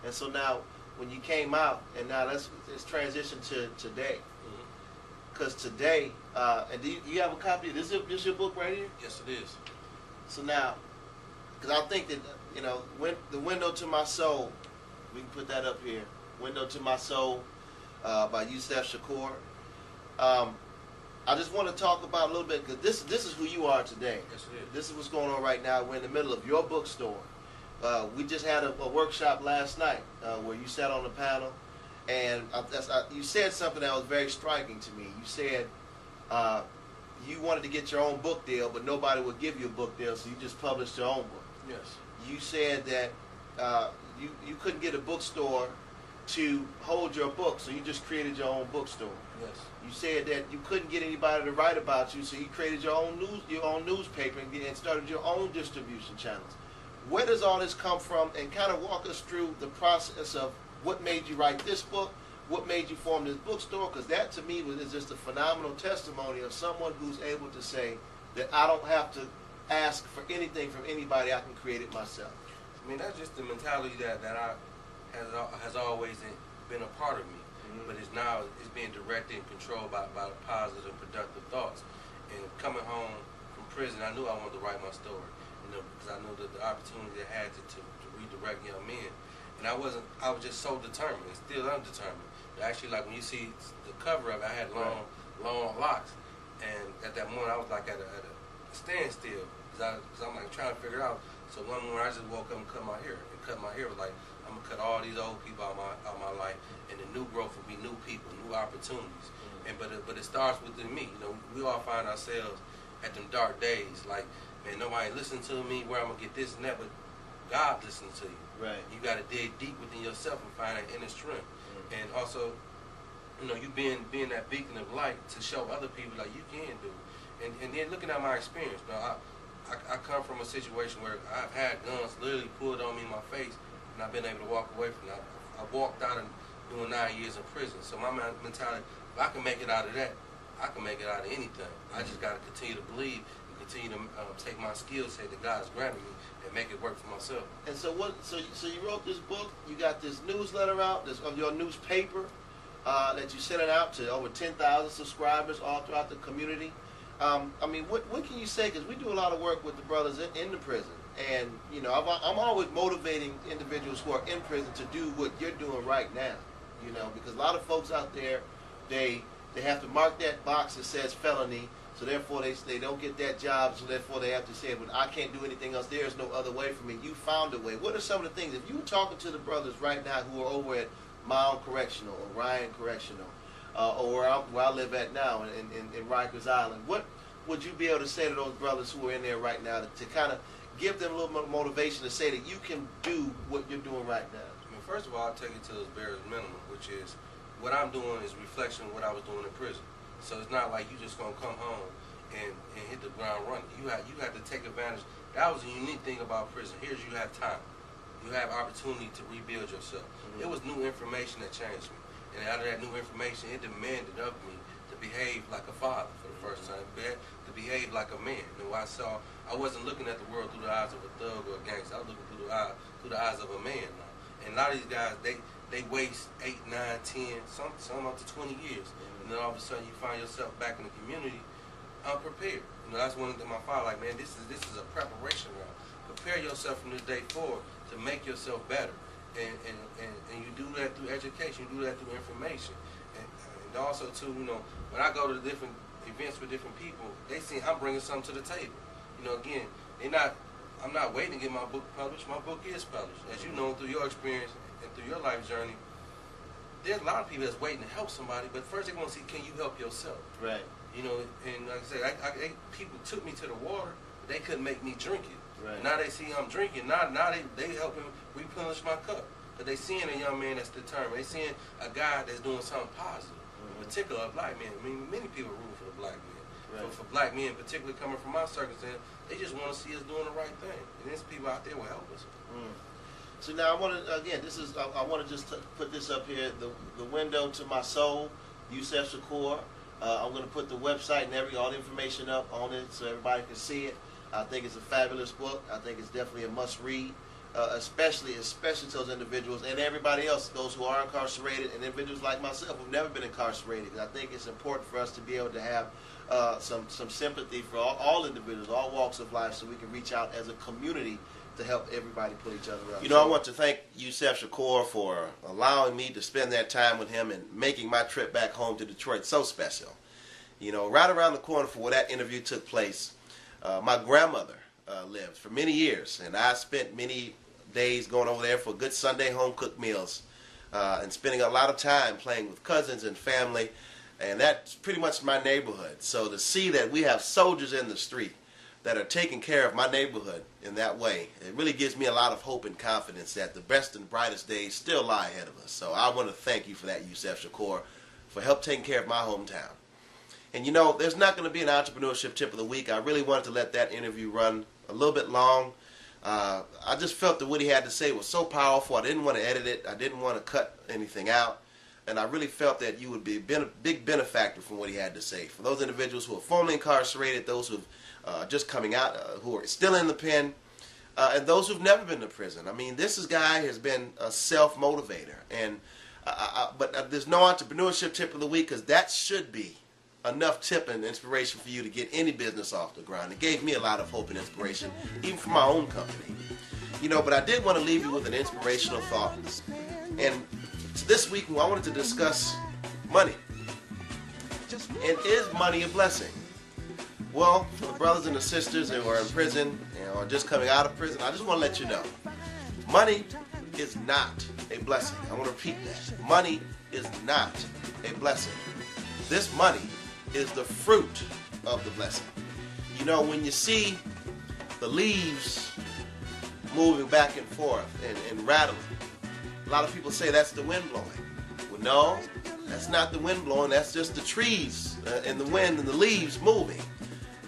And so now, when you came out, and now let's transition to today. Because today, and do you have a copy of this? Is your book right here? Yes, it is. So now, because I think that, you know, The Window to My Soul, we can put that up here. Window to My Soul by Yusef Shakur. I just want to talk about a little bit, because this is who you are today. Yes, it is. This is what's going on right now. We're in the middle of your bookstore. We just had a workshop last night where you sat on the panel, and you said something that was very striking to me. You said you wanted to get your own book deal, but nobody would give you a book deal, so you just published your own book. Yes. You said that you couldn't get a bookstore to hold your book, so you just created your own bookstore. Yes. You said that you couldn't get anybody to write about you, so you created your own newspaper and started your own distribution channels. Where does all this come from? And kind of walk us through the process of what made you write this book, what made you form this bookstore, because that to me is just a phenomenal testimony of someone who's able to say that I don't have to ask for anything from anybody, I can create it myself. I mean, that's just the mentality that has always been a part of me. But it's being directed and controlled by positive and productive thoughts. And coming home from prison, I knew I wanted to write my story, because I knew that the opportunity I had to redirect young men. And I was just so determined, and still undetermined. Actually, like when you see the cover of it, I had long locks, and at that moment I was like at a standstill, because I'm like trying to figure it out. So one morning I just woke up and cut my hair. And cut my hair was like, I'm gonna cut all these old people out of my life, and the new growth will be new people, new opportunities. And but it starts within me. We all find ourselves at them dark days, like, man, nobody listen to me. Where I'm gonna get this and that, but God listens to you. Right. You gotta dig deep within yourself and find that inner strength. And also, you being that beacon of light to show other people like you can do. And then looking at my experience, I come from a situation where I've had guns literally pulled on me in my face, and I've been able to walk away from that. I walked out and doing 9 years in prison. So my mentality, if I can make it out of that, I can make it out of anything. I just got to continue to believe and continue to take my skill set that God has granted me and make it work for myself. And so So you wrote this book. You got this newsletter out, of your newspaper that you sent it out to over 10,000 subscribers all throughout the community. I mean, what can you say? Because we do a lot of work with the brothers in the prison. And, I'm always motivating individuals who are in prison to do what you're doing right now, because a lot of folks out there, they have to mark that box that says felony, so therefore they don't get that job, so therefore they have to say, but I can't do anything else. There is no other way for me. You found a way. What are some of the things, if you were talking to the brothers right now who are over at Mound Correctional or Ryan Correctional, or where I live at now in Rikers Island, what would you be able to say to those brothers who are in there right now to kind of give them a little more motivation to say that you can do what you're doing right now? I mean, first of all, I'll take it to its bare minimum, which is what I'm doing is reflection of what I was doing in prison. So it's not like you just gonna come home and hit the ground running. You have to take advantage. That was the unique thing about prison. Here's you have time. You have opportunity to rebuild yourself. It was new information that changed me. And out of that new information, it demanded of me to behave like a father for the first time, to behave like a man. I wasn't looking at the world through the eyes of a thug or a gangster. I was looking through the eyes of a man now. And a lot of these guys, they waste 8, 9, 10, some up to 20 years. And then all of a sudden you find yourself back in the community unprepared. That's one thing my father like, man, this is a preparation round. Prepare yourself from this day forward to make yourself better. And you do that through education, you do that through information. And also too, when I go to different events with different people, they see I'm bringing something to the table. Again, I'm not waiting to get my book published. My book is published. As you know, through your experience and through your life journey, there's a lot of people that's waiting to help somebody, but first they want to see, can you help yourself? Right. And like I said, people took me to the water, but they couldn't make me drink it. Right. Now they see I'm drinking. Now they helping replenish my cup. But they seeing a young man that's determined. They seeing a guy that's doing something positive. In particular, a black man. I mean, many people root for the black man. Right. For black men, particularly coming from my circumstance, they just want to see us doing the right thing. And there's people out there will help us. So now I want to, again, I want to just put this up here, the Window to My Soul, Yusef Shakur. I'm going to put the website and all the information up on it so everybody can see it. I think it's a fabulous book. I think it's definitely a must read. especially to those individuals and everybody else, those who are incarcerated and individuals like myself who've never been incarcerated. Because I think it's important for us to be able to have some sympathy for all individuals, all walks of life, so we can reach out as a community to help everybody pull each other up. You know, I want to thank Yusef Shakur for allowing me to spend that time with him and making my trip back home to Detroit so special. You know, right around the corner from where that interview took place, my grandmother lived for many years, and I spent many days going over there for good Sunday home-cooked meals and spending a lot of time playing with cousins and family, and that's pretty much my neighborhood. So to see that we have soldiers in the street that are taking care of my neighborhood in that way, it really gives me a lot of hope and confidence that the best and brightest days still lie ahead of us. So I want to thank you for that, Yusef Shakur, for help taking care of my hometown. And you know, there's not going to be an entrepreneurship tip of the week. I really wanted to let that interview run a little bit long. I just felt that what he had to say was so powerful. I didn't want to edit it. I didn't want to cut anything out. And I really felt that you would be a big benefactor from what he had to say. For those individuals who are formerly incarcerated, those who are just coming out, who are still in the pen, and those who've never been to prison. I mean, this guy has been a self-motivator. And but there's no entrepreneurship tip of the week, because that should be enough tip and inspiration for you to get any business off the ground. It gave me a lot of hope and inspiration, even for my own company. You know, but I did want to leave you with an inspirational thought. And this week, I wanted to discuss money. And is money a blessing? Well, for the brothers and the sisters who are in prison, or just coming out of prison, I just want to let you know, money is not a blessing. I want to repeat that. Money is not a blessing. This money is the fruit of the blessing. You know, when you see the leaves moving back and forth and rattling, a lot of people say that's the wind blowing. Well, no, that's not the wind blowing. That's just the trees and the wind and the leaves moving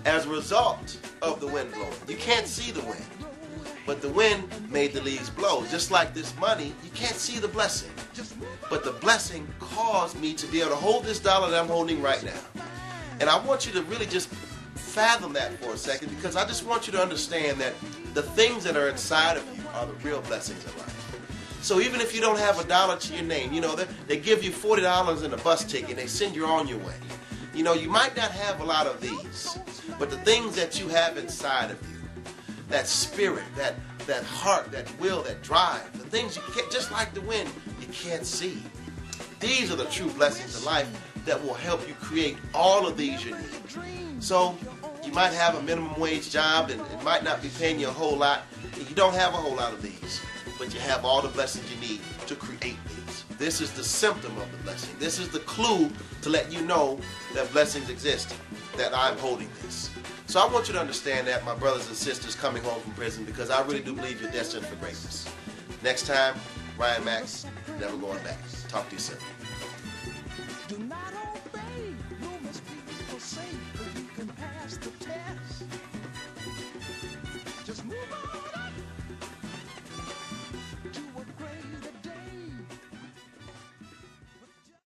as a result of the wind blowing. You can't see the wind, but the wind made the leaves blow. Just like this money, you can't see the blessing, but the blessing caused me to be able to hold this dollar that I'm holding right now. And I want you to really just fathom that for a second, because I just want you to understand that the things that are inside of you are the real blessings of life. So even if you don't have a dollar to your name, you know, they give you $40 in a bus ticket and they send you on your way. You know, you might not have a lot of these, but the things that you have inside of you, that spirit, that heart, that will, that drive, the things you can't, just like the wind, you can't see. These are the true blessings of life that will help you create all of these you need. So you might have a minimum wage job and it might not be paying you a whole lot. You don't have a whole lot of these, but you have all the blessings you need to create these. This is the symptom of the blessing. This is the clue to let you know that blessings exist, that I'm holding this. So I want you to understand that, my brothers and sisters coming home from prison, because I really do believe you're destined for greatness. Next time, Ryan Mack, never going back. Talk to you soon.